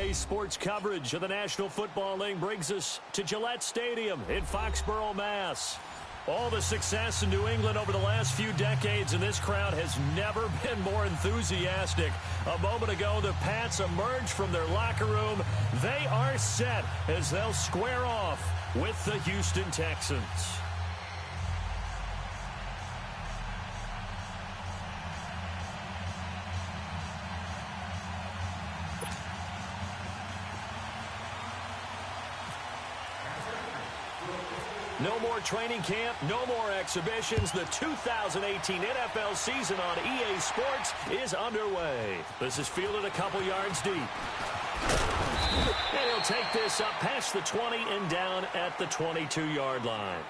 EA Sports coverage of the National Football League brings us to Gillette Stadium in Foxborough, Mass. All the success in New England over the last few decades, and this crowd has never been more enthusiastic. A moment ago, the Pats emerged from their locker room. They are set as they'll square off with the Houston Texans. No more training camp, no more exhibitions. The 2018 NFL season on EA Sports is underway. This is fielded a couple yards deep. And he'll take this up past the 20 and down at the 22-yard line.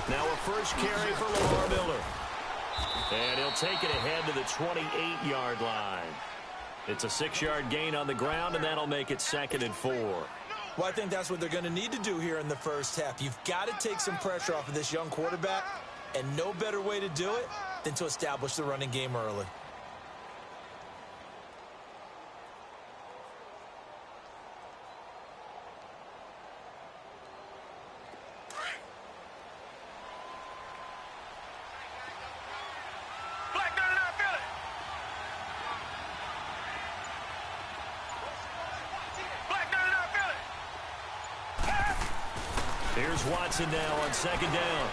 Now a first carry for Lamar Miller. And he'll take it ahead to the 28-yard line. It's a 6-yard gain on the ground, and that'll make it 2nd and 4. Well, I think that's what they're going to need to do here in the first half. You've got to take some pressure off of this young quarterback, and no better way to do it than to establish the running game early. Here's Watson now on 2nd down.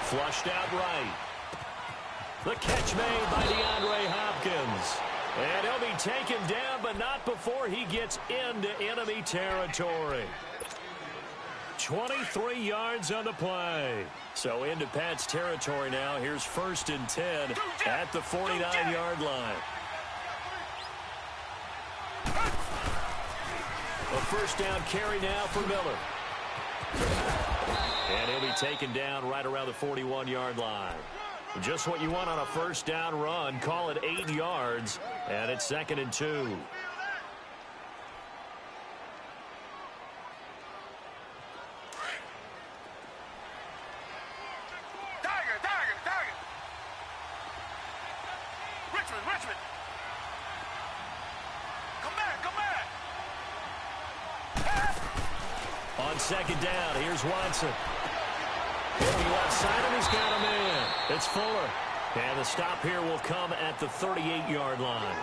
Flushed out right. The catch made by DeAndre Hopkins. And he'll be taken down, but not before he gets into enemy territory. 23 yards on the play. So into Pat's territory now. Here's 1st and 10 at the 49-yard line. A first down carry now for Miller. And he'll be taken down right around the 41-yard line. Just what you want on a first down run. Call it 8 yards, and it's 2nd and 2. Richmond. Come back. On 2nd down, here's Watson. Looking left side, and he's got him in. It's Fuller. And the stop here will come at the 38-yard line.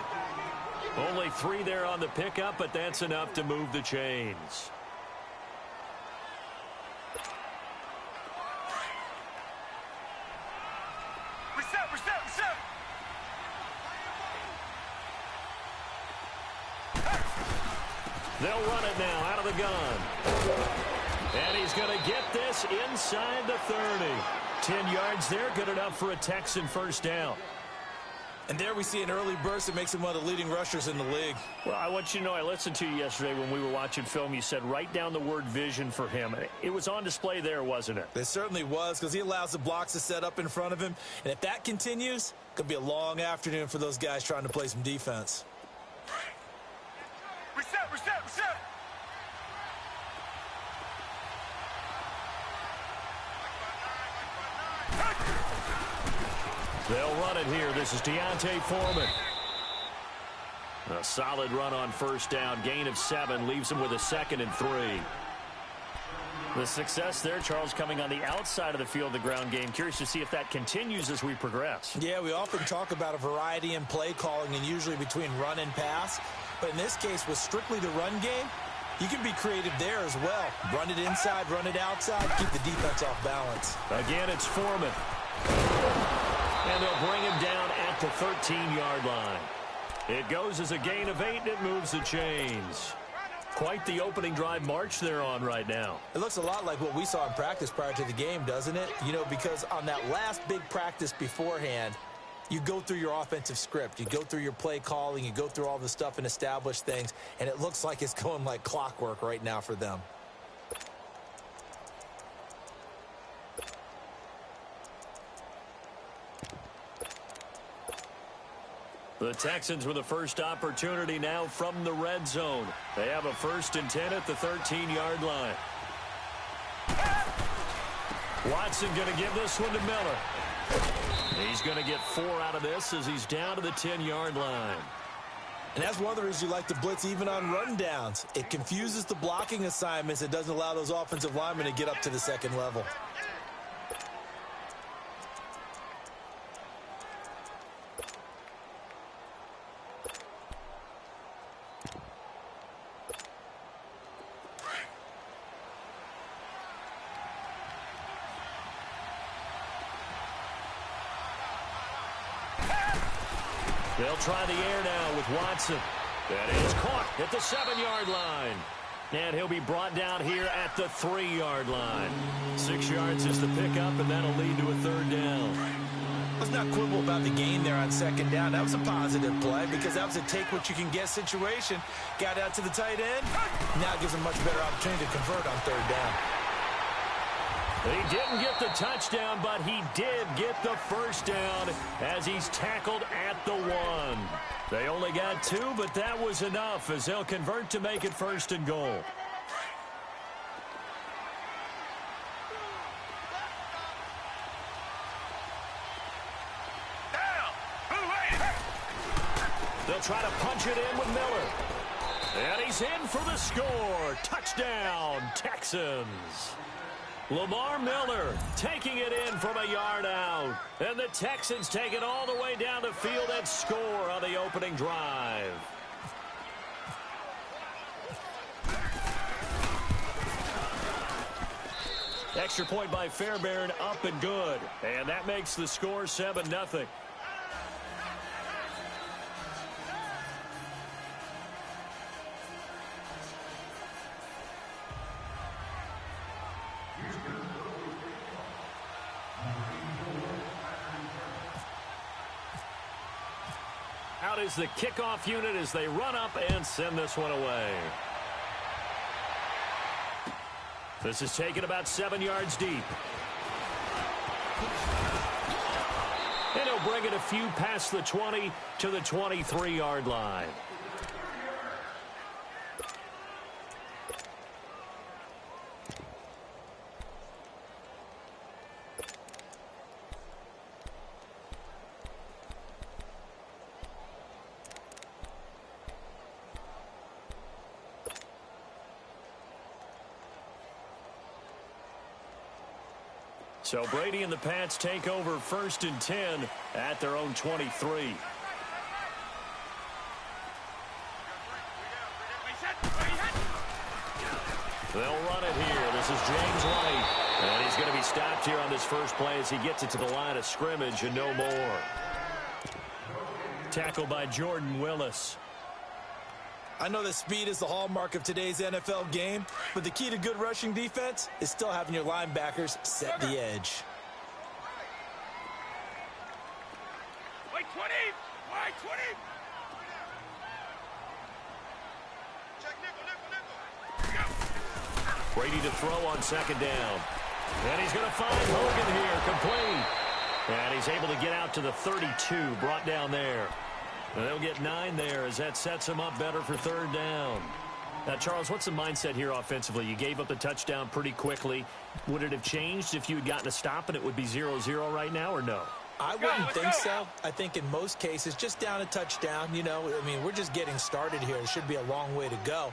Only 3 there on the pickup, but that's enough to move the chains. Reset. They'll run it now out of the gun. And he's going to get this inside the 30. 10 yards there, good enough for a Texan first down. And there we see an early burst that makes him one of the leading rushers in the league. Well, I want you to know, I listened to you yesterday when we were watching film. You said write down the word vision for him. It was on display there, wasn't it? It certainly was, because he allows the blocks to set up in front of him. And if that continues, it could be a long afternoon for those guys trying to play some defense. Reset. They'll run it here. This is Deontay Foreman. A solid run on first down. Gain of 7 leaves him with a 2nd and 3. The success there, Charles, coming on the outside of the field, the ground game. Curious to see if that continues as we progress. Yeah, we often talk about a variety in play calling and usually between run and pass. But in this case, with strictly the run game, you can be creative there as well. Run it inside, run it outside, keep the defense off balance. Again, it's Foreman. And they'll bring him down at the 13-yard line. It goes as a gain of 8, and it moves the chains. Quite the opening drive march they're on right now. It looks a lot like what we saw in practice prior to the game, doesn't it? You know, because on that last big practice beforehand, you go through your offensive script. You go through your play calling. You go through all the stuff and establish things. And it looks like it's going like clockwork right now for them. The Texans with the first opportunity now from the red zone. They have a 1st and 10 at the 13-yard line. Watson going to give this one to Miller. He's going to get 4 out of this as he's down to the 10-yard line. And that's one of the reasons you like to blitz even on rundowns. It confuses the blocking assignments. It doesn't allow those offensive linemen to get up to the second level. They'll try the air now with Watson. That is caught at the 7-yard line. And he'll be brought down here at the 3-yard line. 6 yards is the pickup, and that'll lead to a 3rd down. Let's not quibble about the gain there on 2nd down. That was a positive play because that was a take-what-you-can-get situation. Got out to the tight end. Now it gives him a much better opportunity to convert on 3rd down. He didn't get the touchdown, but he did get the 1st down as he's tackled at the 1. They only got 2, but that was enough as they'll convert to make it 1st and goal. They'll try to punch it in with Miller. And he's in for the score. Touchdown, Texans. Lamar Miller taking it in from a yard out. And the Texans take it all the way down the field and score on the opening drive. Extra point by Fairbairn, up and good. And that makes the score 7-0. Out is the kickoff unit as they run up and send this one away. This is taken about 7 yards deep. And he'll bring it a few past the 20 to the 23-yard line. So Brady and the Pats take over 1st and 10 at their own 23. They'll run it here. This is James White. And he's going to be stopped here on this first play as he gets it to the line of scrimmage and no more. Tackled by Jordan Willis. I know that speed is the hallmark of today's NFL game, but the key to good rushing defense is still having your linebackers set the edge. Wait 20! Wait 20! Check nickel. Brady to throw on 2nd down. And he's going to find Hogan here, complete. And he's able to get out to the 32, brought down there. And they'll get 9 there as that sets him up better for 3rd down. Now, Charles, what's the mindset here offensively? You gave up the touchdown pretty quickly. Would it have changed if you had gotten a stop and it would be 0-0 right now, or no? I wouldn't think so. I think in most cases, just down a touchdown, you know, I mean, we're just getting started here. It should be a long way to go.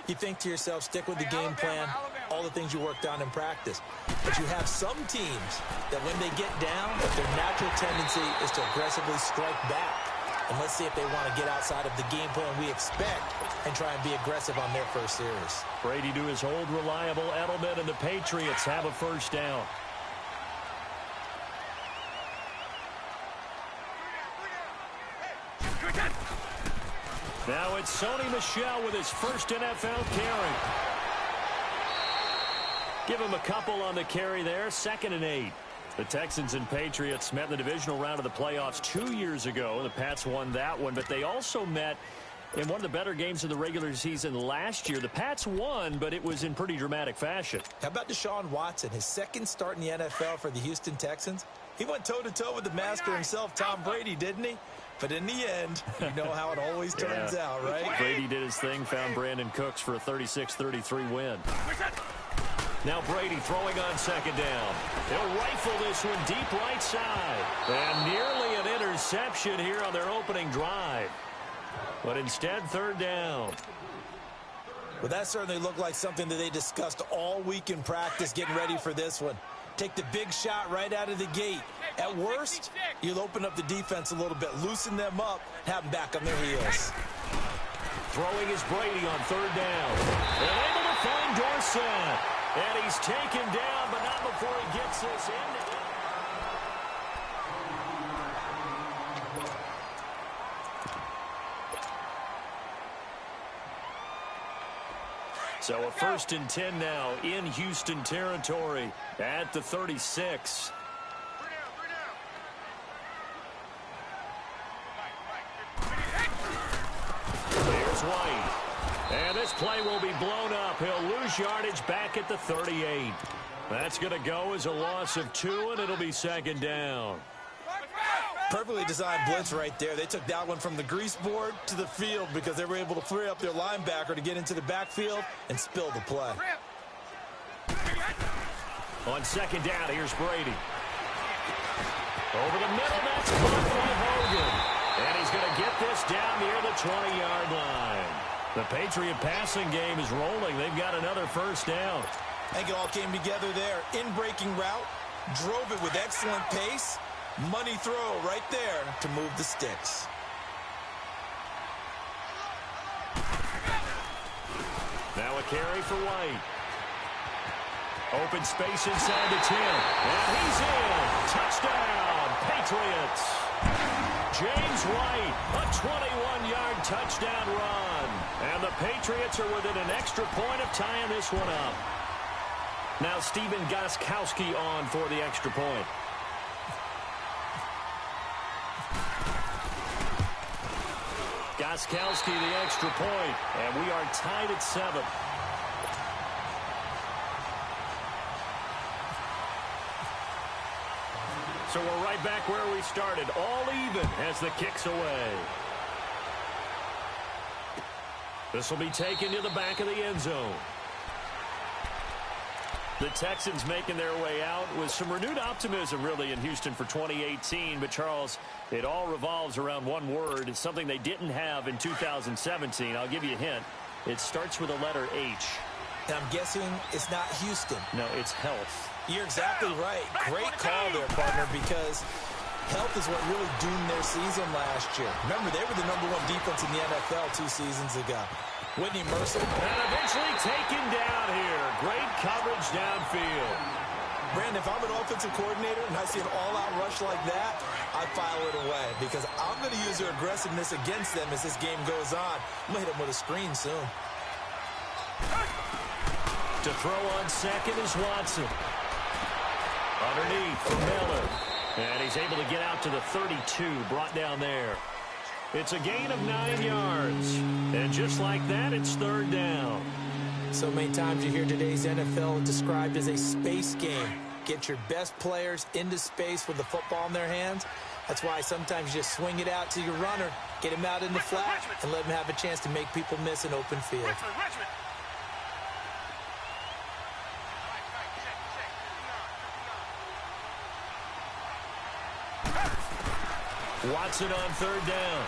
You think to yourself, stick with the game plan, all the things you worked on in practice. But you have some teams that when they get down, their natural tendency is to aggressively strike back. And let's see if they want to get outside of the game plan we expect and try and be aggressive on their first series. Brady to his old reliable Edelman, and the Patriots have a 1st down. Now it's Sony Michel with his first NFL carry. Give him a couple on the carry there. 2nd and 8. The Texans and Patriots met in the divisional round of the playoffs 2 years ago. The Pats won that one, but they also met in one of the better games of the regular season last year. The Pats won, but it was in pretty dramatic fashion. How about Deshaun Watson, his 2nd start in the NFL for the Houston Texans? He went toe-to-toe with the master himself, Tom Brady, didn't he? But in the end, you know how it always turns out, right? Brady did his thing, found Brandon Cooks for a 36-33 win. Now Brady throwing on 2nd down. He'll rifle this one deep right side. And nearly an interception here on their opening drive. But instead, 3rd down. Well, that certainly looked like something that they discussed all week in practice getting ready for this one. Take the big shot right out of the gate. At worst, you'll open up the defense a little bit, loosen them up, have them back on their heels. Throwing is Brady on 3rd down. And able to find Dorsett. And he's taken down, but not before he gets this in. So a 1st and 10 now in Houston territory at the 36. There's White. And this play will be blown up. He'll lose yardage back at the 38. That's going to go as a loss of 2, and it'll be 2nd down. Perfectly designed blitz right there. They took that one from the grease board to the field because they were able to free up their linebacker to get into the backfield and spill the play. On 2nd down, here's Brady. Over the middle, that's caught by Hogan. And he's going to get this down near the 20-yard line. The Patriot passing game is rolling. They've got another 1st down. I think it all came together there. In-breaking route, drove it with excellent pace. Money throw right there to move the sticks. Now a carry for White. Open space inside the 10. And he's in. Touchdown, Patriots. James White, a 21-yard touchdown run. And the Patriots are within an extra point of tying this one up. Now Stephen Gostkowski on for the extra point. Gostkowski the extra point, and we are tied at 7. So we're right back where we started, all even as the kick's away. This will be taken to the back of the end zone. The Texans making their way out with some renewed optimism, really, in Houston for 2018. But, Charles, it all revolves around one word. It's something they didn't have in 2017. I'll give you a hint. It starts with a letter H. And I'm guessing it's not Houston. No, it's health. You're exactly right. Great call there, partner, because health is what really doomed their season last year. Remember, they were the #1 defense in the NFL 2 seasons ago. Whitney Mercer. And eventually taken down here. Great coverage downfield. Brandon, if I'm an offensive coordinator and I see an all-out rush like that, I file it away because I'm going to use their aggressiveness against them as this game goes on. I'm going to hit them with a screen soon. To throw on 2nd is Watson. Underneath for Miller. And he's able to get out to the 32, brought down there. It's a gain of 9 yards. And just like that, it's 3rd down. So many times you hear today's NFL described as a space game. Get your best players into space with the football in their hands. That's why sometimes you just swing it out to your runner, get him out in the flat, and let him have a chance to make people miss an open field. Watson on 3rd down.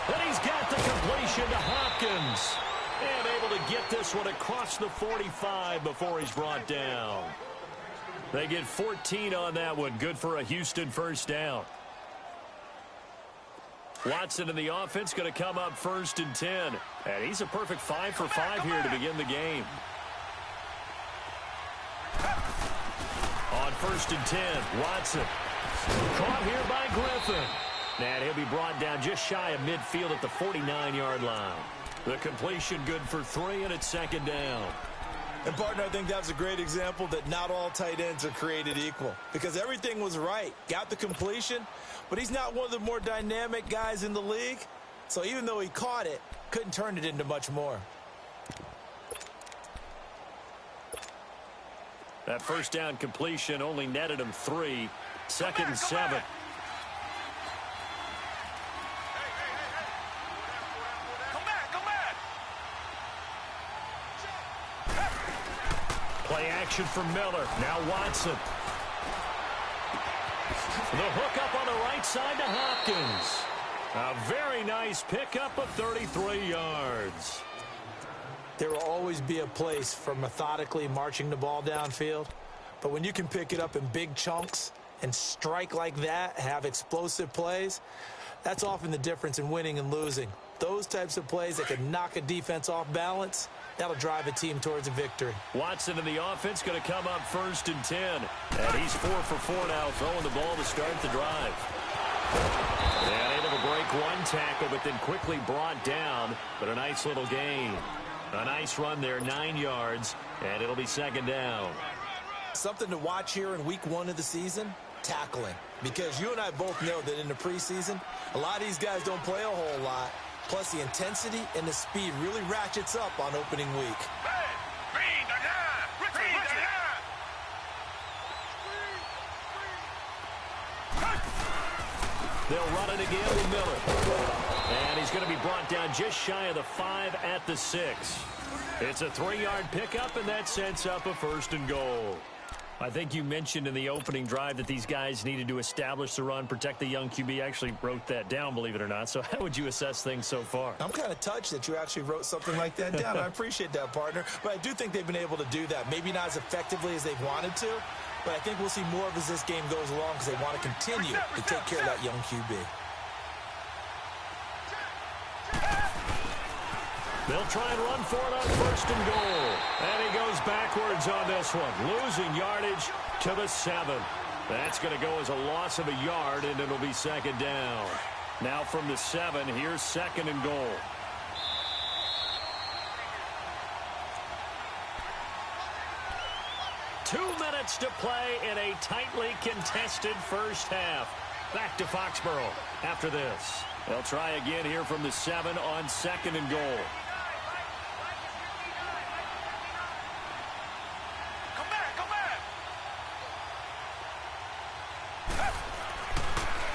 And he's got the completion to Hopkins. And able to get this one across the 45 before he's brought down. They get 14 on that one. Good for a Houston 1st down. Watson in the offense going to come up 1st and 10. And he's a perfect 5 for 5 here to begin the game. On 1st and 10, Watson. Caught here by Griffin. And he'll be brought down just shy of midfield at the 49-yard line. The completion good for 3, and it's second down. And, partner, I think that was a great example that not all tight ends are created equal, because everything was right. Got the completion, but he's not one of the more dynamic guys in the league. So even though he caught it, couldn't turn it into much more. That first down completion only netted him 3. Second and 7. Play action for Miller. Now Watson. The hook up on the right side to Hopkins. A very nice pickup of 33 yards. There will always be a place for methodically marching the ball downfield. But when you can pick it up in big chunks and strike like that, have explosive plays, that's often the difference in winning and losing. Those types of plays that can knock a defense off balance, that'll drive a team towards a victory. Watson in the offense going to come up first and 10. And he's 4 for 4 now, throwing the ball to start the drive. And able to break one tackle, but then quickly brought down. But a nice little gain. A nice run there, 9 yards, and it'll be second down. Something to watch here in week 1 of the season, tackling. Because you and I both know that in the preseason, a lot of these guys don't play a whole lot. Plus, the intensity and the speed really ratchets up on opening week. They'll run it again with Miller. And he's going to be brought down just shy of the 5 at the 6. It's a 3-yard pickup, and that sets up a first and goal. I think you mentioned in the opening drive that these guys needed to establish the run, protect the young QB. I actually wrote that down, believe it or not. So how would you assess things so far? I'm kind of touched that you actually wrote something like that down. I appreciate that, partner. But I do think they've been able to do that. Maybe not as effectively as they've wanted to, but I think we'll see more of as this game goes along because they want to continue to take care of that young QB. They'll try and run for it on first and goal. And he goes backwards on this one, losing yardage to the 7. That's going to go as a loss of a yard, and it'll be second down. Now from the 7, here's second and goal. Two minutes to play in a tightly contested first half. Back to Foxborough after this. They'll try again here from the 7 on second and goal.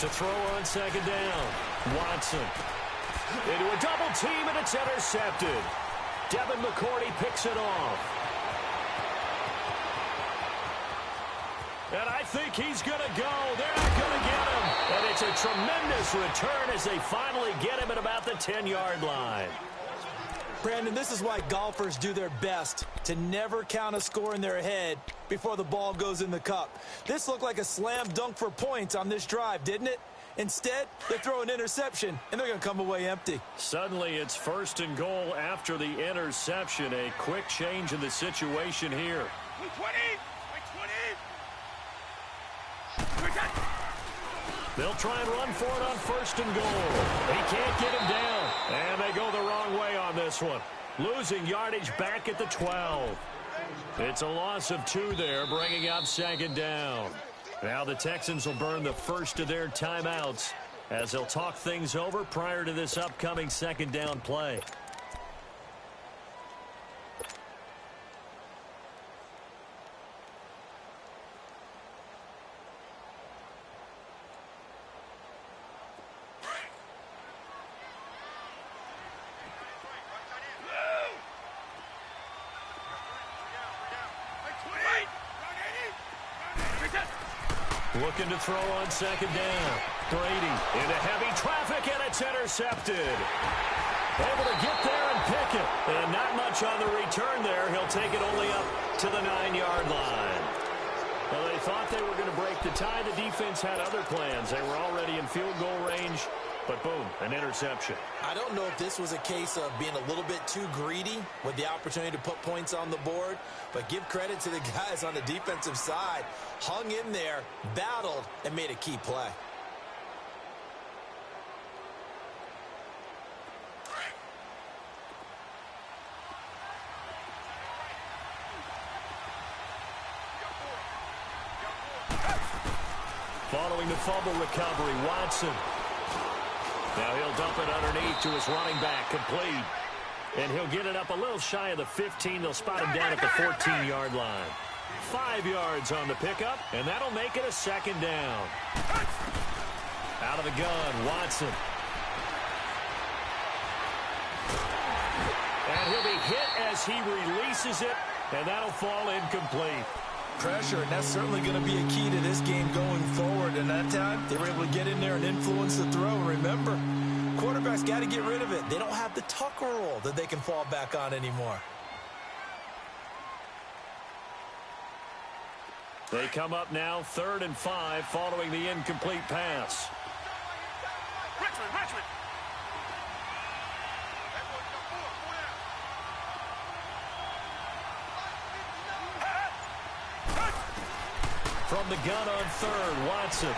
To throw on second down. Watson. Into a double team, and it's intercepted. Devin McCourty picks it off. And I think he's going to go. They're not going to get him. And it's a tremendous return as they finally get him at about the 10-yard line. Brandon, this is why golfers do their best to never count a score in their head before the ball goes in the cup. This looked like a slam dunk for points on this drive, didn't it? Instead, they throw an interception, and they're going to come away empty. Suddenly, it's first and goal after the interception. A quick change in the situation here. 20! They'll try and run for it on first and goal. He can't get him down. And they go the wrong way on this one. Losing yardage back at the 12. It's a loss of 2 there, bringing up second down. Now the Texans will burn the first of their timeouts as they'll talk things over prior to this upcoming second down play. Looking to throw on second down. Brady into heavy traffic, and it's intercepted. Able to get there and pick it. And not much on the return there. He'll take it only up to the 9-yard line. Well, they thought they were going to break the tie. The defense had other plans. They were already in field goal range. But boom, an interception. I don't know if this was a case of being a little bit too greedy with the opportunity to put points on the board, but give credit to the guys on the defensive side. Hung in there, battled, and made a key play. following the fumble recovery. Watson. Now he'll dump it underneath to his running back, complete. And he'll get it up a little shy of the 15. They'll spot him down at the 14-yard line. 5 yards on the pickup, and that'll make it a second down. Out of the gun, Watson. And he'll be hit as he releases it, and that'll fall incomplete. Pressure, and that's certainly going to be a key to this game going forward. And that time, they were able to get in there and influence the throw. And remember, quarterbacks got to get rid of it. They don't have the tuck roll that they can fall back on anymore. They come up now, 3rd and 5, following the incomplete pass. Richmond. From the gun on 3rd, Watson.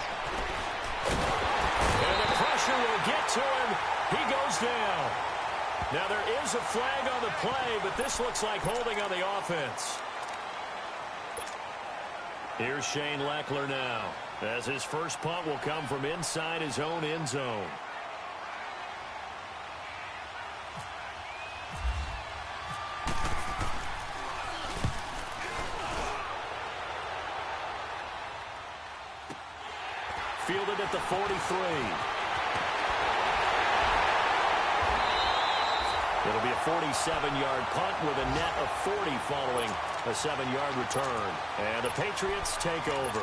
And the pressure will get to him. He goes down. Now there is a flag on the play, but this looks like holding on the offense. Here's Shane Leckler now, as his first punt will come from inside his own end zone. Fielded at the 43. It'll be a 47-yard punt with a net of 40 following a 7-yard return. And the Patriots take over.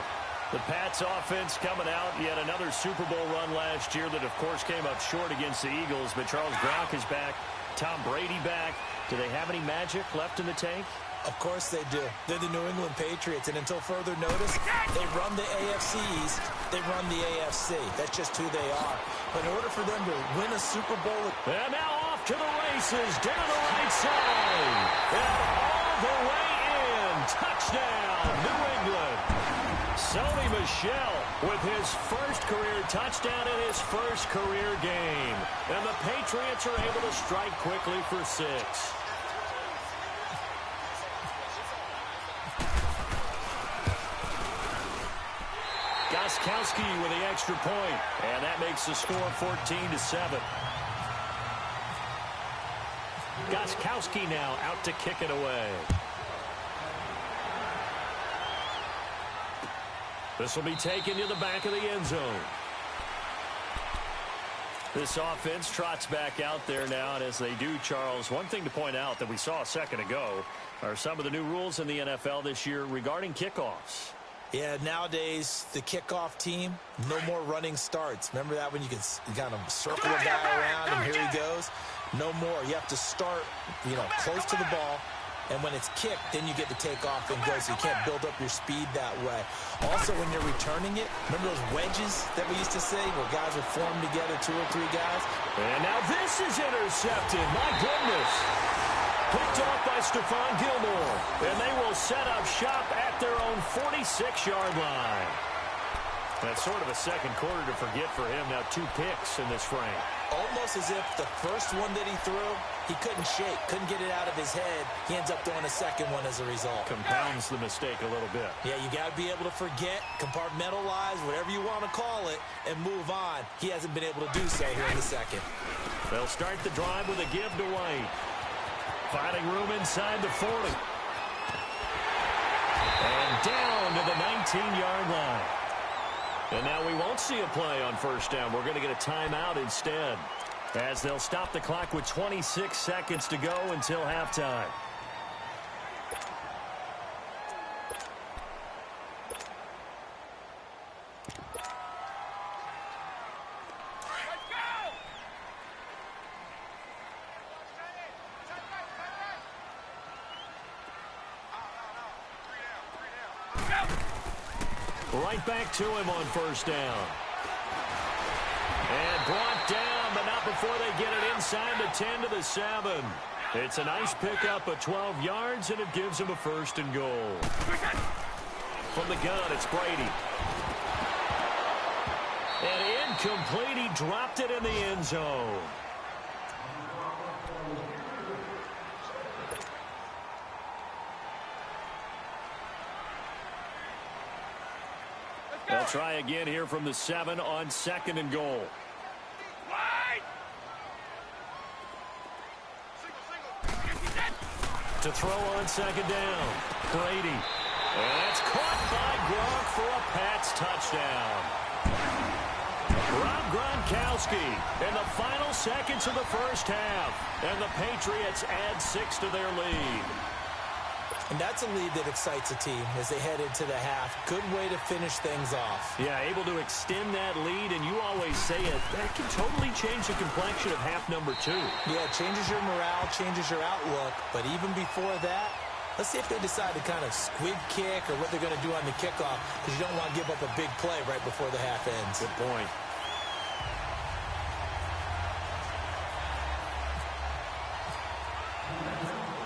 The Pats offense coming out. Yet another Super Bowl run last year that, of course, came up short against the Eagles. But Charles Gronk is back. Tom Brady back. Do they have any magic left in the tank? Of course they do. They're the New England Patriots, and until further notice, they run the AFC East. They run the AFC. That's just who they are. But in order for them to win a Super Bowl... And now off to the races, down the right side. And all the way in. Touchdown, New England. Sony Michel with his first career touchdown in his first career game. And the Patriots are able to strike quickly for 6. Gostkowski with the extra point, and that makes the score 14-7. Gostkowski now out to kick it away. This will be taken to the back of the end zone. This offense trots back out there now, and as they do, Charles, one thing to point out that we saw a second ago are some of the new rules in the NFL this year regarding kickoffs. Yeah, nowadays, the kickoff team, no more running starts. Remember that when you can kind of circle a guy around and here he goes? No more. You have to start, close to the ball. And when it's kicked, then you get to take off and go, so you can't build up your speed that way. Also, when you're returning it, remember those wedges that we used to say where guys would form together, 2 or 3 guys? And now this is intercepted. My goodness. Picked off by Stephon Gilmore. And they will set up shop at their own 46-yard line. That's sort of a second quarter to forget for him. Now 2 picks in this frame. Almost as if the first one that he threw, he couldn't shake, couldn't get it out of his head. He ends up throwing a second one as a result. Compounds the mistake a little bit. Yeah, you got to be able to forget, compartmentalize, whatever you want to call it, and move on. He hasn't been able to do so here in the second. They'll start the drive with a give to White. Finding room inside the 40. And down to the 19-yard line. And now we won't see a play on first down. We're going to get a timeout instead, as they'll stop the clock with 26 seconds to go until halftime. Right back to him on first down. And brought down, but not before they get it inside the 10 to the 7. It's a nice pickup of 12 yards, and it gives him a 1st and goal. From the gun, it's Brady. And incomplete, he dropped it in the end zone. They'll try again here from the 7 on 2nd and goal. Wide. To throw on 2nd down. Brady. And that's caught by Gronk for a Pats touchdown. Rob Gronkowski in the final seconds of the first half. And the Patriots add 6 to their lead. And that's a lead that excites a team as they head into the half. Good way to finish things off. Yeah, able to extend that lead, and you always say it, that can totally change the complexion of half number 2. Yeah, it changes your morale, changes your outlook. But even before that, let's see if they decide to kind of squib kick or what they're going to do on the kickoff, because you don't want to give up a big play right before the half ends. Good point.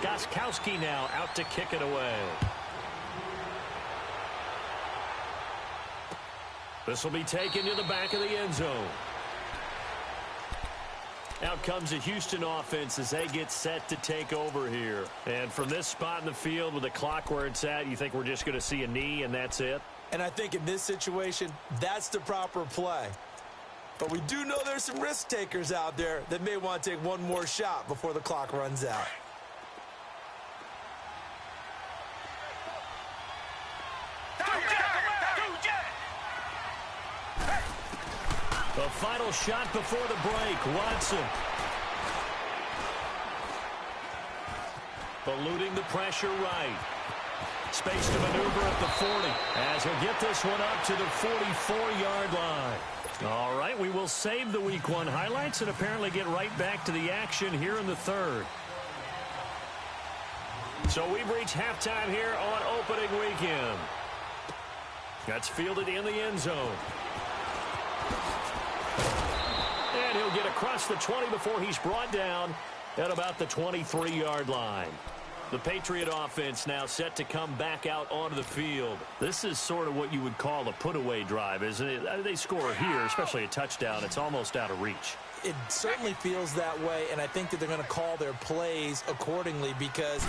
Gostkowski now out to kick it away. This will be taken to the back of the end zone. Out comes the Houston offense as they get set to take over here. And from this spot in the field with the clock where it's at, you think we're just going to see a knee and that's it? And I think in this situation, that's the proper play. But we do know there's some risk takers out there that may want to take one more shot before the clock runs out. The final shot before the break, Watson. Eluding the pressure right. Space to maneuver at the 40 as he'll get this one up to the 44-yard line. All right, we will save the Week 1 highlights and apparently get right back to the action here in the 3rd. So we've reached halftime here on opening weekend. That's fielded in the end zone. And he'll get across the 20 before he's brought down at about the 23-yard line. The Patriot offense now set to come back out onto the field. This is sort of what you would call a put-away drive, isn't it? They score here, especially a touchdown. It's almost out of reach. It certainly feels that way, and I think that they're going to call their plays accordingly, because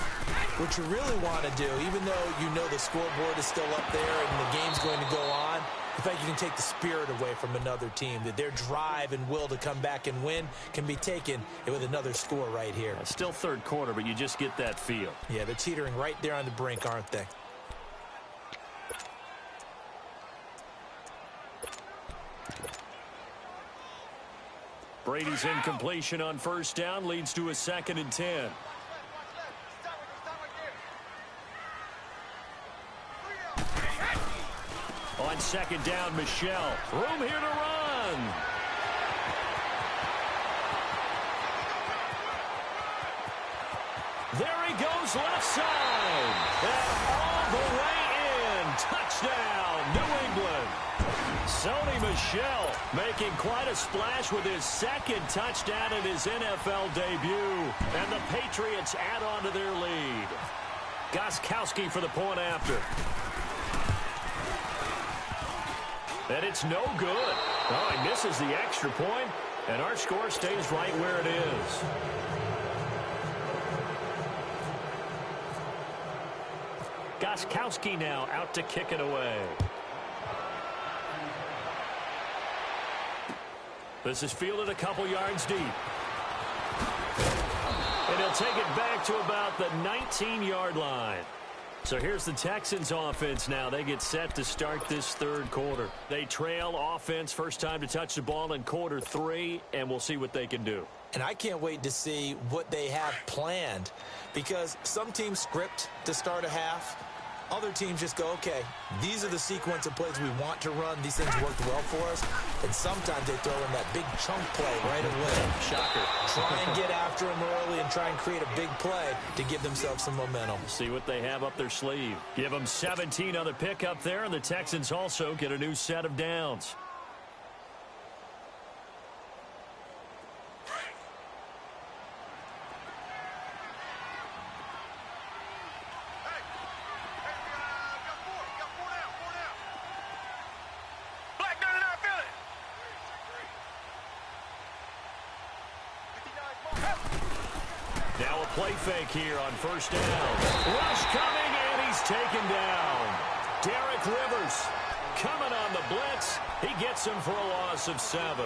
what you really want to do, even though you know the scoreboard is still up there and the game's going to go on, the fact you can take the spirit away from another team, that their drive and will to come back and win can be taken with another score right here. It's still 3rd quarter, but you just get that feel. Yeah, they're teetering right there on the brink, aren't they? Brady's incompletion on 1st down leads to a 2nd and 10. On 2nd down, Michelle. Room here to run. There he goes left side. And all the way in. Touchdown, New England. Sony Michel making quite a splash with his 2nd touchdown in his NFL debut. And the Patriots add on to their lead. Gostkowski for the point after. And it's no good. Oh, he misses the extra point, and our score stays right where it is. Gostkowski now out to kick it away. This is fielded a couple yards deep. And he'll take it back to about the 19-yard line. So here's the Texans offense now. They get set to start this 3rd quarter. They trail offense, first time to touch the ball in quarter 3, and we'll see what they can do. And I can't wait to see what they have planned, because some teams script to start a half. Other teams just go, okay, these are the sequence of plays we want to run. These things worked well for us. And sometimes they throw in that big chunk play right away. Shocker. Try and get after them early and try and create a big play to give themselves some momentum. See what they have up their sleeve. Give them 17 on the pick up there, and the Texans also get a new set of downs. Now a play fake here on 1st down. Rush coming, and he's taken down. Derek Rivers coming on the blitz. He gets him for a loss of 7.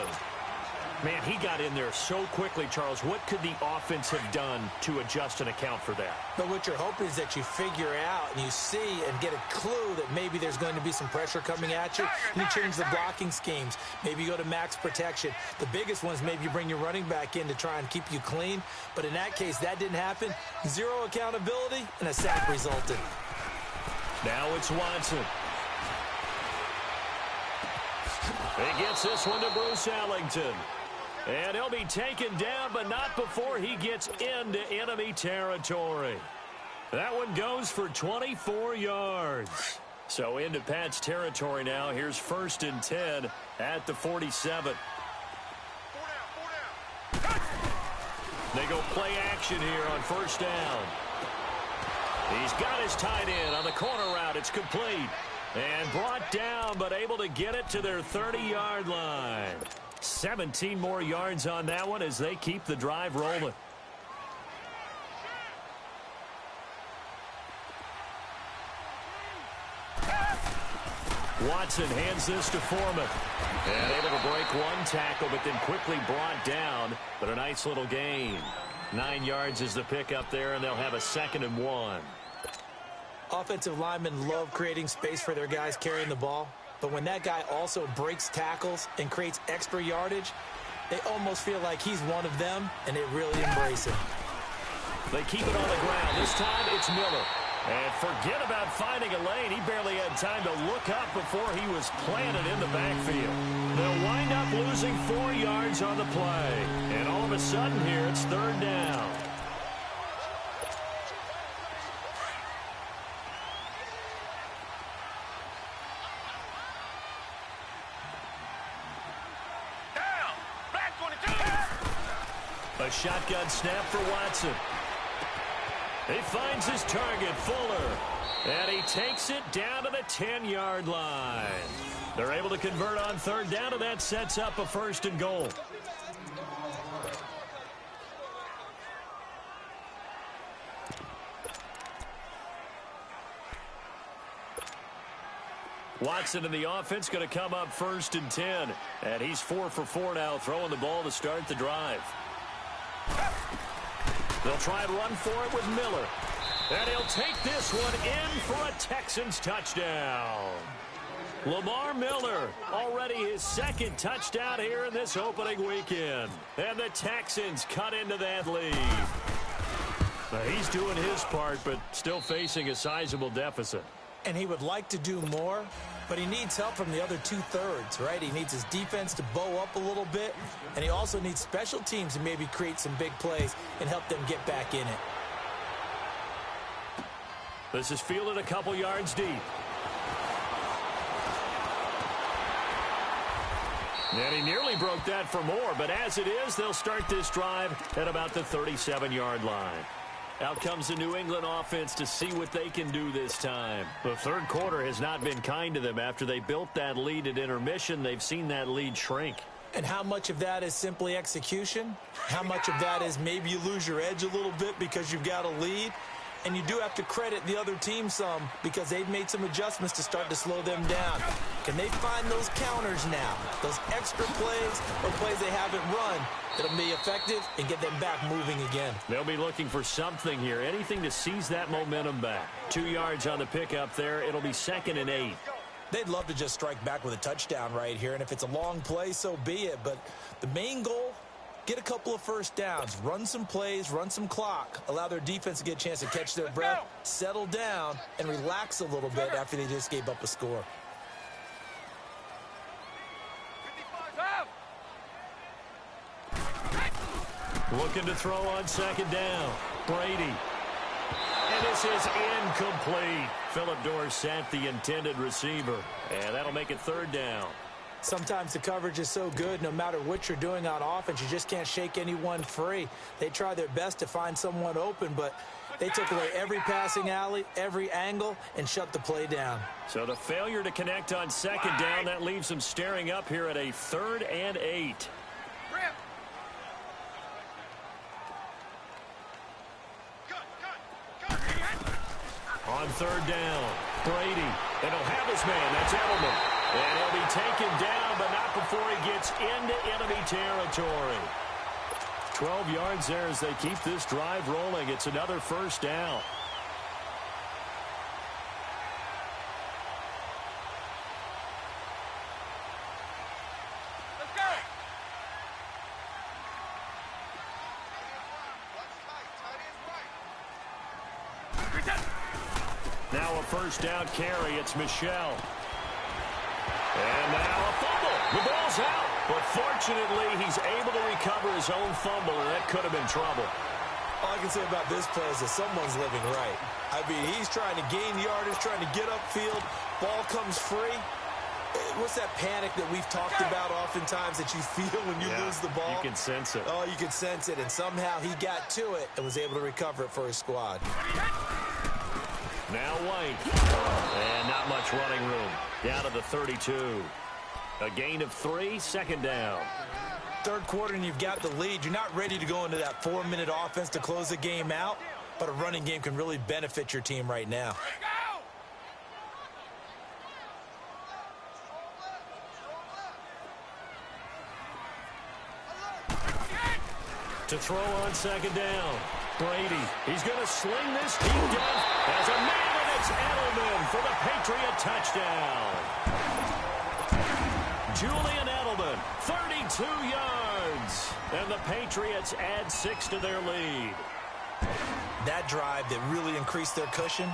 Man, he got in there so quickly, Charles. What could the offense have done to adjust and account for that? But what you're hoping is that you figure out and you see and get a clue that maybe there's going to be some pressure coming at you. And you change the blocking schemes. Maybe you go to max protection. The biggest one is maybe you bring your running back in to try and keep you clean. But in that case, that didn't happen. 0 accountability, and a sack resulted. Now it's Watson. He gets this one to Bruce Ellington. And he'll be taken down, but not before he gets into enemy territory. That one goes for 24 yards. So into Pat's territory now. Here's 1st and 10 at the 47. They go play action here on 1st down. He's got his tight end on the corner route. It's complete. And brought down, but able to get it to their 30-yard line. 17 more yards on that one as they keep the drive rolling. Watson hands this to Foreman. And able to break one tackle, but then quickly brought down. But a nice little gain. 9 yards is the pickup there, and they'll have a 2nd and 1. Offensive linemen love creating space for their guys carrying the ball. But when that guy also breaks tackles and creates extra yardage, they almost feel like he's one of them, and they really embrace him. They keep it on the ground. This time it's Miller. And forget about finding a lane. He barely had time to look up before he was planted in the backfield. They'll wind up losing 4 yards on the play. And all of a sudden here, it's 3rd down. A shotgun snap for Watson. He finds his target, Fuller. And he takes it down to the 10-yard line. They're able to convert on 3rd down, and that sets up a 1st and goal. Watson in the offense going to come up 1st and 10. And he's 4 for 4 now, throwing the ball to start the drive. They'll try and run for it with Miller. And he'll take this one in for a Texans touchdown. Lamar Miller, already his 2nd touchdown here in this opening weekend. And the Texans cut into that lead. Now, he's doing his part, but still facing a sizable deficit. And he would like to do more, but he needs help from the other 2/3, right? He needs his defense to bow up a little bit, and he also needs special teams to maybe create some big plays and help them get back in it. This is fielded a couple yards deep. And he nearly broke that for more, but as it is, they'll start this drive at about the 37-yard line. Out comes the New England offense to see what they can do this time. The 3rd quarter has not been kind to them. After they built that lead at intermission, they've seen that lead shrink. And how much of that is simply execution? How much of that is maybe you lose your edge a little bit because you've got a lead? And you do have to credit the other team some because they've made some adjustments to start to slow them down. Can they find those counters now? Those extra plays or plays they haven't run that'll be effective and get them back moving again. They'll be looking for something here, anything to seize that momentum back. 2 yards on the pickup there. It'll be 2nd and 8. They'd love to just strike back with a touchdown right here, and if it's a long play, so be it. But the main goal, get a couple of 1st downs, run some plays, run some clock, allow their defense to get a chance to catch their breath, settle down, and relax a little bit after they just gave up a score. Looking to throw on 2nd down. Brady. And this is incomplete. Phillip Dorsett, the intended receiver. And that'll make it 3rd down. Sometimes the coverage is so good, no matter what you're doing on offense, you just can't shake anyone free. They try their best to find someone open, but they took away every passing alley, every angle, and shut the play down. So the failure to connect on 2nd down, that leaves them staring up here at a 3rd and 8. On 3rd down, Brady. And he'll have his man. That's Edelman. And he'll be taken down, but not before he gets into enemy territory. 12 yards there as they keep this drive rolling. It's another first down. Let's go. Now a first down carry. It's Michel. And now a fumble. The ball's out. But fortunately, he's able to recover his own fumble, and that could have been trouble. All I can say about this play is that someone's living right. I mean, he's trying to gain yardage, trying to get upfield. Ball comes free. What's that panic that we've talked about oftentimes that you feel when you lose the ball? You can sense it. Oh, you can sense it. And somehow he got to it and was able to recover it for his squad. Now White. And not much running room. Down to the 32. A gain of 3, second down. Third quarter and you've got the lead. You're not ready to go into that 4-minute offense to close the game out, but a running game can really benefit your team right now. To throw on second down. Brady. He's going to sling this deep down. As a man, and it's Edelman for the Patriot touchdown. Julian Edelman, 32 yards. And the Patriots add 6 to their lead. That drive that really increased their cushion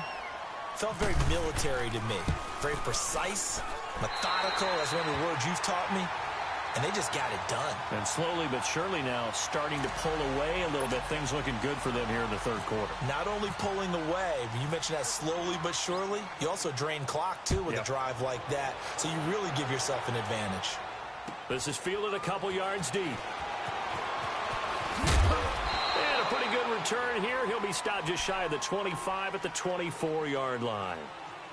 felt very military to me. Very precise, methodical. That's one of the words you've taught me. And they just got it done. And slowly but surely now starting to pull away a little bit. Things looking good for them here in the third quarter. Not only pulling away, but you mentioned that slowly but surely. You also drain clock, too, with a drive like that. So you really give yourself an advantage. This is fielded a couple yards deep. And a pretty good return here. He'll be stopped just shy of the 25 at the 24-yard line.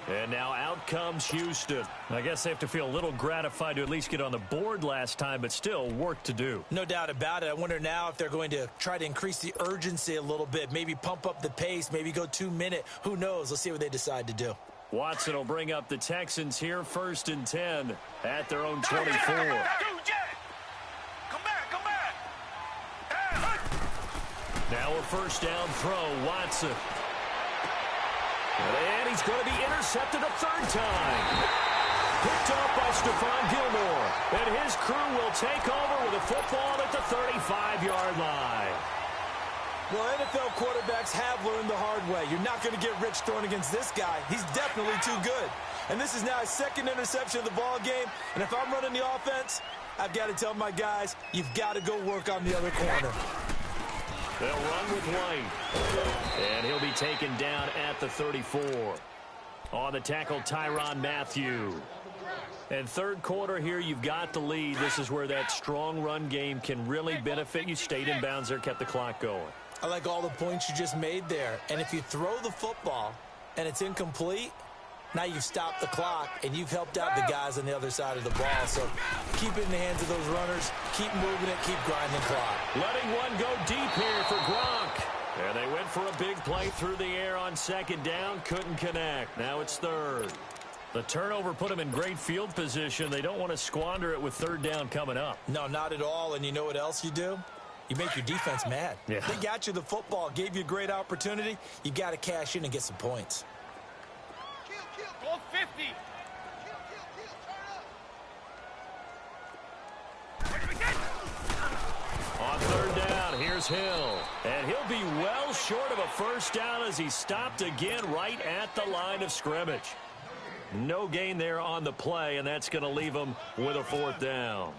And now out comes Houston. I guess they have to feel a little gratified to at least get on the board last time, but still work to do. No doubt about it. I wonder now if they're going to try to increase the urgency a little bit, maybe pump up the pace, maybe go 2-minute. Who knows? Let's see what they decide to do. Watson will bring up the Texans here, 1st and 10 at their own 24. Come back. Now a first down throw, Watson. And he's going to be intercepted a third time. Picked up by Stephon Gilmore. And his crew will take over with a football at the 35-yard line. Well, NFL quarterbacks have learned the hard way. You're not going to get rich throwing against this guy. He's definitely too good. And this is now his second interception of the ball game. And if I'm running the offense, I've got to tell my guys, you've got to go work on the other corner. They'll run with White. And he'll be taken down at the 34. On the tackle, Tyrann Mathieu. And third quarter here, you've got the lead. This is where that strong run game can really benefit you. Stayed in bounds there, kept the clock going. I like all the points you just made there. And if you throw the football and it's incomplete, now you've stopped the clock and you've helped out the guys on the other side of the ball. So keep it in the hands of those runners. Keep moving it. Keep grinding clock. Letting one go deep here for Gronk. And they went for a big play through the air on second down. Couldn't connect. Now it's third. The turnover put them in great field position. They don't want to squander it with third down coming up. No, not at all. And you know what else you do? You make your defense mad. Yeah. They got you the football, gave you a great opportunity. You got to cash in and get some points. Goal 50. On third down, here's Hill. And he'll be well short of a first down as he's stopped again right at the line of scrimmage. No gain there on the play, and that's going to leave him with a fourth down.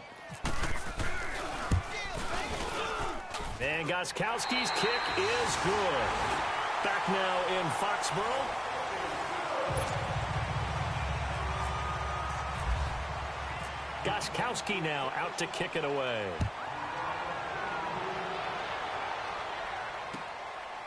And Gostkowski's kick is good. Back now in Foxborough. Gostkowski now out to kick it away.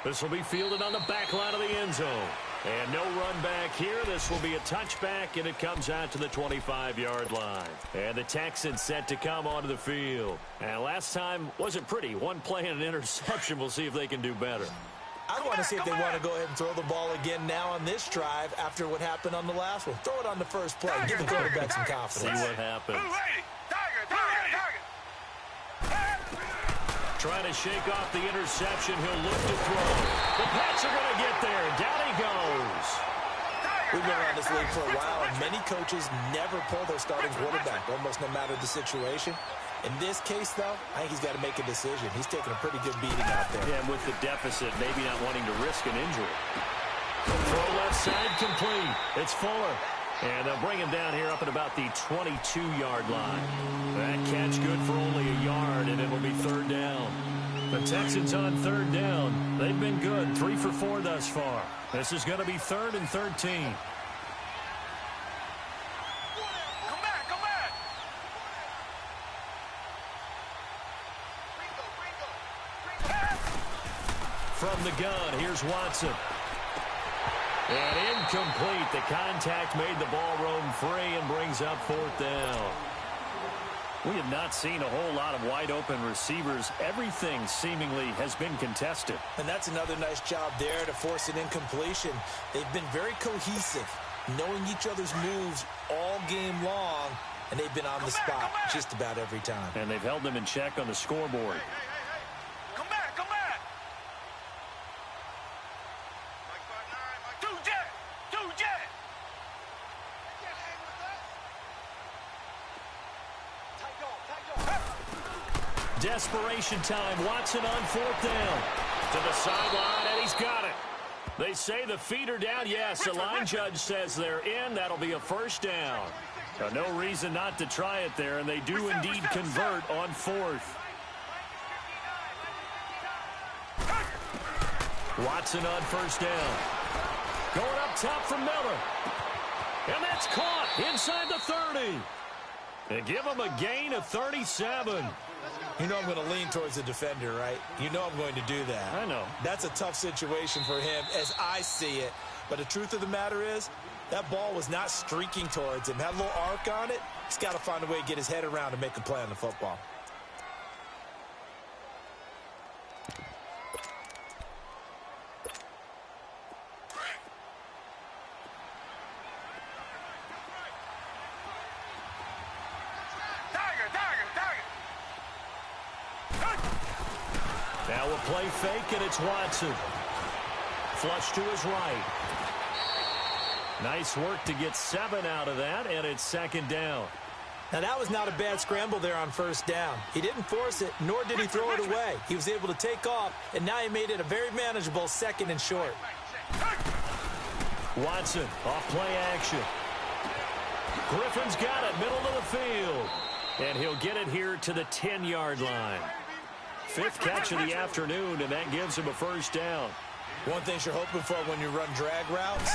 This will be fielded on the back line of the end zone. And no run back here. This will be a touchback, and it comes out to the 25-yard line. And the Texans set to come onto the field. And last time wasn't pretty. One play and an interception. We'll see if they can do better. I want to see if they want to go ahead and throw the ball again now on this drive after what happened on the last one. Throw it on the first play. Give the quarterback some confidence. See what happens. Trying to shake off the interception. He'll look to throw. The Pats are going to get there. Down he goes. We've been around this league for a while, and many coaches never pull their starting quarterback, almost no matter the situation. In this case, though, I think he's got to make a decision. He's taking a pretty good beating out there. Yeah, and with the deficit, maybe not wanting to risk an injury. Throw left side complete. It's Fuller. And they'll bring him down here up at about the 22-yard line. That catch good for only a yard, and it'll be third down. The Texans on third down. They've been good, 3 for 4 thus far. This is going to be 3rd and 13. From the gun, here's Watson. And incomplete. The contact made the ball roam free and brings up 4th down. We have not seen a whole lot of wide-open receivers. Everything seemingly has been contested. And that's another nice job there to force an incompletion. They've been very cohesive, knowing each other's moves all game long, and they've been on the spot just about every time. And they've held them in check on the scoreboard. Desperation time. Watson on 4th down. To the sideline, and he's got it. They say the feet are down. Yes, the line judge says they're in. That'll be a 1st down. No reason not to try it there, and they do indeed convert on 4th. Watson on 1st down. Going up top for Miller. And that's caught inside the 30. And give him a gain of 37. You know I'm going to lean towards the defender, right? You know I'm going to do that. I know. That's a tough situation for him as I see it. But the truth of the matter is, that ball was not streaking towards him. Had a little arc on it. He's got to find a way to get his head around and make a play on the football. Now a play fake, and it's Watson. Flush to his right. Nice work to get 7 out of that, and it's 2nd down. Now, that was not a bad scramble there on 1st down. He didn't force it, nor did he throw it away. He was able to take off, and now he made it a very manageable 2nd and short. Watson, off play action. Griffin's got it, middle of the field. And he'll get it here to the 10-yard line. 5th catch of the afternoon, and that gives him a 1st down. One thing you're hoping for when you run drag routes,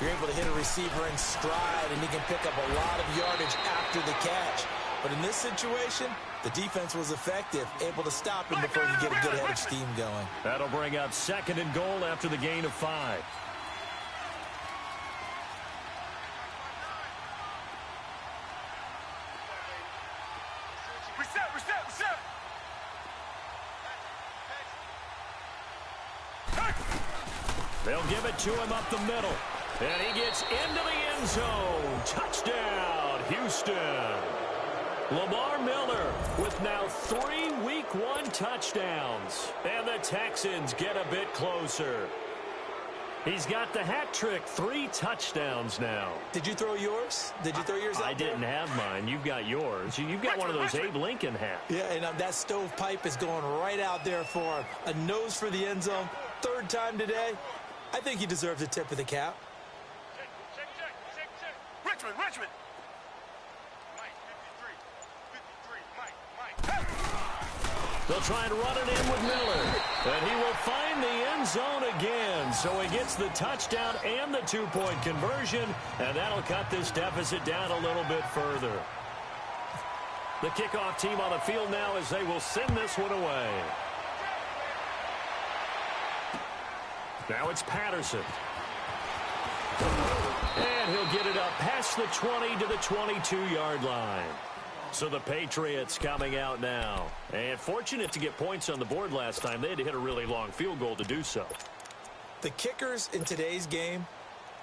you're able to hit a receiver in stride, and he can pick up a lot of yardage after the catch. But in this situation, the defense was effective, able to stop him before he could get a good head of steam going. That'll bring up 2nd and goal after the gain of 5. They'll give it to him up the middle. And he gets into the end zone. Touchdown, Houston. Lamar Miller with now 3 Week 1 touchdowns. And the Texans get a bit closer. He's got the hat trick, 3 touchdowns now. Did you throw yours? Did you throw yours out I didn't have mine. You've got yours. You've got one of those Abe Lincoln hats. Yeah, and that stovepipe is going right out there for him. A nose for the end zone. 3rd time today. I think he deserves a tip of the cap. Check. Richmond. Mike, 53, Mike. They'll try and run it in with Miller. And he will find the end zone again. So he gets the touchdown and the 2-point conversion. And that'll cut this deficit down a little bit further. The kickoff team on the field now as they will send this one away. Now it's Patterson. And he'll get it up past the 20 to the 22-yard line. So the Patriots coming out now. And fortunate to get points on the board last time. They had to hit a really long field goal to do so. The kickers in today's game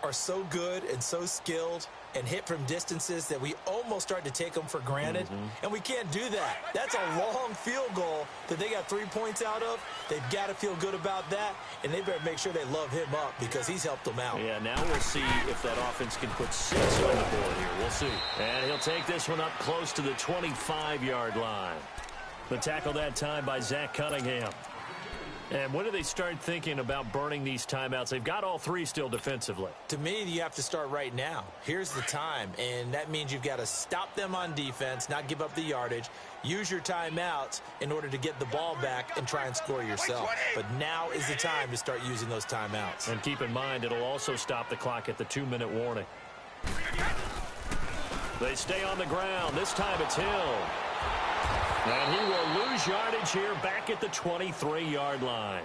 are so good and so skilled and hit from distances that we almost start to take them for granted, and we can't do that. That's a long field goal that they got 3 points out of. They've got to feel good about that, and they better make sure they love him up because he's helped them out. Yeah, now we'll see if that offense can put 6 on the board here. We'll see. And he'll take this one up close to the 25-yard line. The tackle that time by Zach Cunningham. And when do they start thinking about burning these timeouts? They've got all 3 still defensively. To me, you have to start right now. Here's the time, and that means you've got to stop them on defense, not give up the yardage, use your timeouts in order to get the ball back and try and score yourself. But now is the time to start using those timeouts. And keep in mind, it'll also stop the clock at the 2-minute warning. They stay on the ground. This time it's Hill. And he will lose yardage here back at the 23-yard line.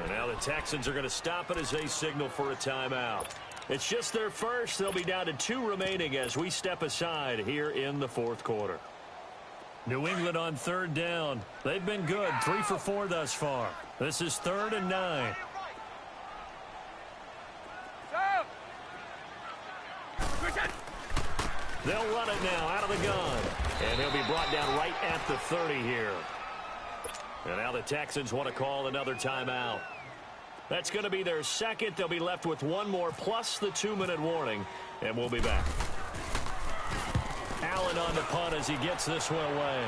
And now the Texans are going to stop it as they signal for a timeout. It's just their first. They'll be down to 2 remaining as we step aside here in the 4th quarter. New England on 3rd down. They've been good, 3 for 4 thus far. This is 3rd and 9. They'll run it now out of the gun. And he'll be brought down right at the 30 here. And now the Texans want to call another timeout. That's going to be their second. They'll be left with 1 more plus the 2-minute warning. And we'll be back. Allen on the punt as he gets this one away.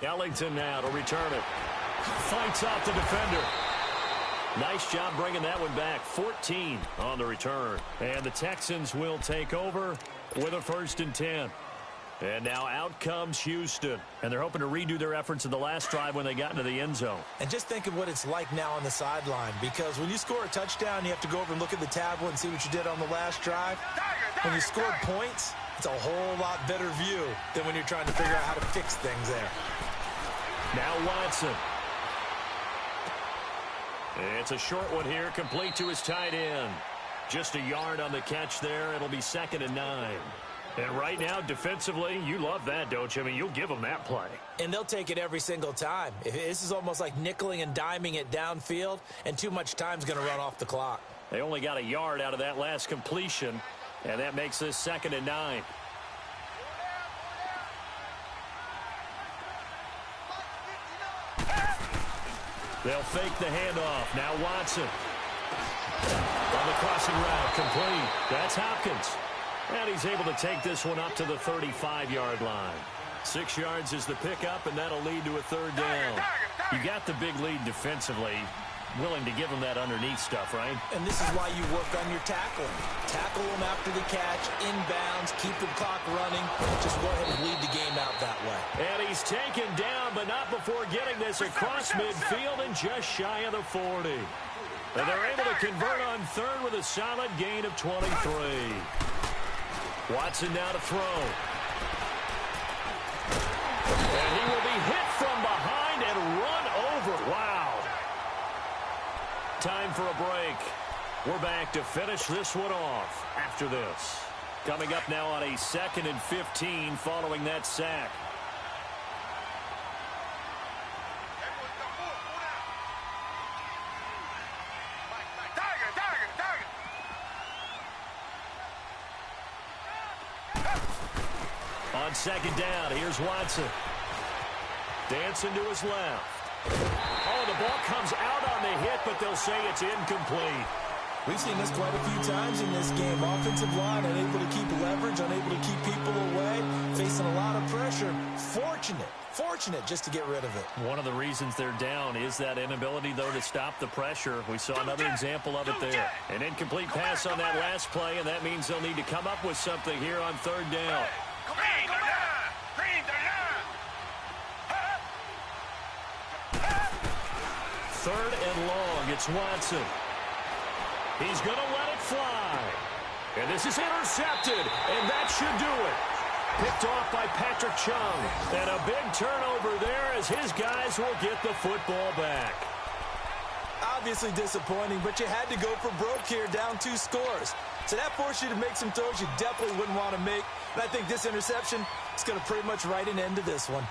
Ellington now to return it. Fights off the defender. Nice job bringing that one back. 14 on the return. And the Texans will take over with a 1st and 10. And now out comes Houston. And they're hoping to redo their efforts in the last drive when they got into the end zone. And just think of what it's like now on the sideline, because when you score a touchdown, you have to go over and look at the tablet and see what you did on the last drive. When you scored points, it's a whole lot better view than when you're trying to figure out how to fix things there. Now Watson. It's a short one here, complete to his tight end. Just a yard on the catch there. It'll be 2nd and 9. And right now, defensively, you love that, don't you? I mean, you'll give them that play. And they'll take it every single time. This is almost like nickeling and diming it downfield, and too much time's going to run off the clock. They only got a yard out of that last completion, and that makes this 2nd and 9. They'll fake the handoff. Now Watson. On the crossing route, complete. That's Hopkins. And he's able to take this one up to the 35-yard line. 6 yards is the pickup, and that'll lead to a 3rd down. You got the big lead defensively. Willing to give them that underneath stuff, right? And this is why you work on your tackling. Tackle them after the catch, inbounds, keep the clock running. Just go ahead and lead the game out that way. And he's taken down, but not before getting this across midfield and just shy of the 40. And they're able to convert on 3rd with a solid gain of 23. Watson now to throw. And he will be hit from behind and run over. Wow. Time for a break. We're back to finish this one off after this. Coming up now on a 2nd and 15 following that sack. On 2nd down, here's Watson. Dancing to his left. Oh, the ball comes out on the hit, but they'll say it's incomplete. We've seen this quite a few times in this game. Offensive line unable to keep leverage, unable to keep people away, facing a lot of pressure. Fortunate just to get rid of it. One of the reasons they're down is that inability, though, to stop the pressure. We saw another example of it there. An incomplete pass on that last play, and that means they'll need to come up with something here on 3rd down. Third and long, it's Watson. He's going to let it fly. And this is intercepted, and that should do it. Picked off by Patrick Chung. And a big turnover there as his guys will get the football back. Obviously disappointing, but you had to go for broke here, down 2 scores. So that forced you to make some throws you definitely wouldn't want to make. And I think this interception is going to pretty much write an end to this one.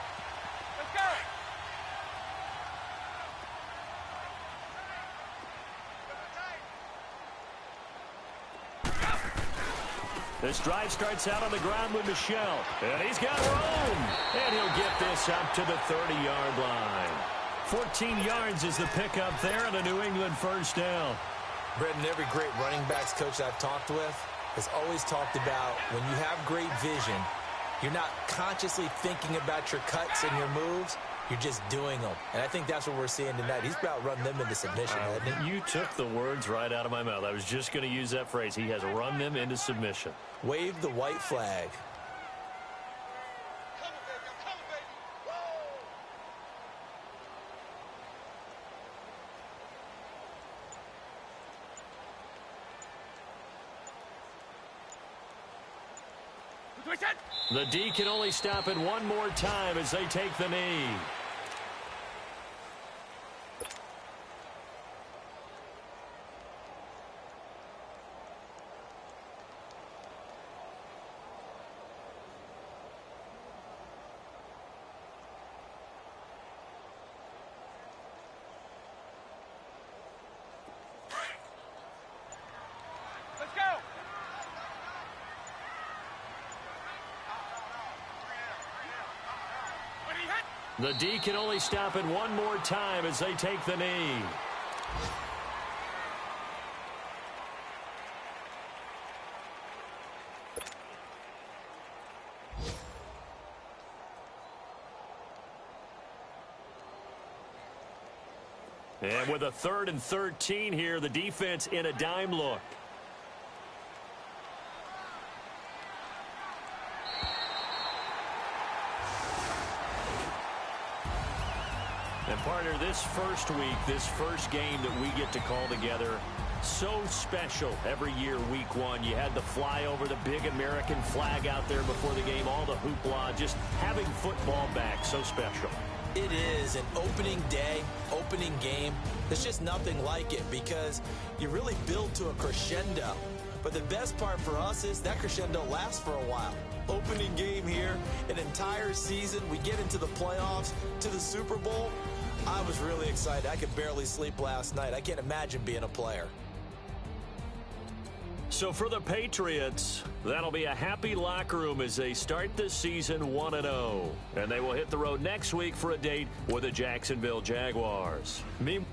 This drive starts out on the ground with Michel. And he's got room. And he'll get this up to the 30-yard line. 14 yards is the pickup there and a New England first down. Brendan, every great running backs coach I've talked with has always talked about when you have great vision, you're not consciously thinking about your cuts and your moves. You're just doing them. And I think that's what we're seeing tonight. He's about run them into submission, hasn't he? You took the words right out of my mouth. I was just going to use that phrase. He has run them into submission. Wave the white flag. The D can only stop it one more time as they take the knee. Let's go. The D can only stop it one more time as they take the knee. And with a 3rd and 13 here, the defense in a dime look. And partner, this first week, this first game that we get to call together, so special every year, week one. You had the flyover, the big American flag out there before the game, all the hoopla, just having football back, so special. It is an opening day, opening game. There's just nothing like it because you really build to a crescendo. But the best part for us is that crescendo lasts for a while. Opening game here, an entire season. We get into the playoffs, to the Super Bowl. I was really excited. I could barely sleep last night. I can't imagine being a player. So for the Patriots, that'll be a happy locker room as they start this season 1-0. And they will hit the road next week for a date with the Jacksonville Jaguars. Meanwhile,